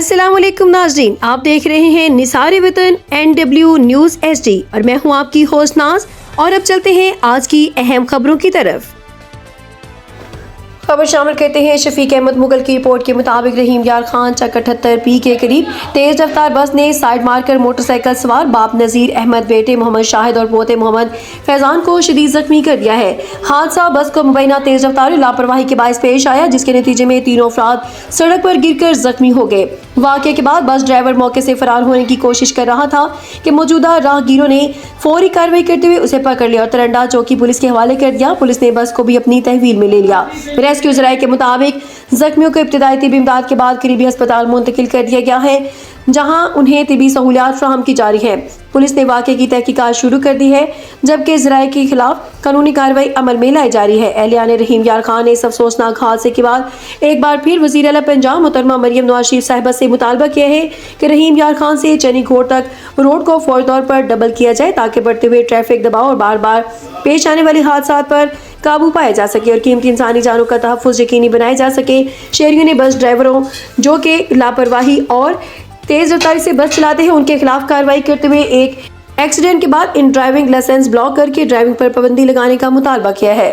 अस्सलाम वालेकुम नाज़रीन, आप देख रहे हैं निसार वतन NW न्यूज़ HD और मैं हूं आपकी होस्ट नाज। और अब चलते हैं आज की अहम खबरों की तरफ। खबर शामिल करते हैं शफीक अहमद मुगल की रिपोर्ट के मुताबिक रहीम यार खान चक 78 के करीब तेज रफ्तार बस ने साइड मारकर मोटरसाइकिल सवार बाप नज़ीर अहमद, बेटे मोहम्मद शाहिद और पोते मोहम्मद फैजान को शदीद जख्मी कर दिया है। हादसा बस को मुबैना तेज रफ्तार लापरवाही के बायस पेश आया, जिसके नतीजे में तीनों अफराद सड़क पर गिरकर जख्मी हो गए। वाक़े के बाद बस ड्राइवर मौके से फरार होने की कोशिश कर रहा था कि मौजूदा राहगीरों ने फौरी कार्रवाई करते हुए उसे पकड़ लिया और तरंडा चौकी पुलिस के हवाले कर दिया। पुलिस ने बस को भी अपनी तहवील में ले लिया। रेस्क्यू ज़राए के मुताबिक जख्मियों को इब्तिदाई तिबी इमदाद के बाद करीबी अस्पताल मुंतकिल कर दिया गया है, जहां उन्हें तिबी सहूलियात फराहम की जा रही है। पुलिस ने वाक़े की तहकीकात शुरू कर दी है, जबकि ज़राए के खिलाफ कानूनी कार्रवाई अमल में लाई जा रही है। अहलियाने रहीम यार खान ने इस अफसोसनाक हादसे के बाद एक बार फिर वज़ीर आला पंजाब मोहतरमा मरियम नवाज शरीफ साहिबा से मुतालबा किया है कि रहीम यार खान से चनी घोड़ तक रोड को फौरी तौर पर डबल किया जाए, ताकि बढ़ते हुए ट्रैफिक दबाव और बार बार पेश आने वाले हादसा पर काबू पाया जा सके और कीमती इंसानी जानों का तहफ़्फ़ुज़ यकीनी बनाया जा सके। शहरियों ने बस ड्राइवरों जो कि लापरवाही और तेज रफ्तारी से बस चलाते हैं उनके खिलाफ कार्रवाई करते हुए एक एक्सीडेंट के बाद इन ड्राइविंग लाइसेंस ब्लॉक करके ड्राइविंग पर पाबंदी लगाने का मुतालबा किया है।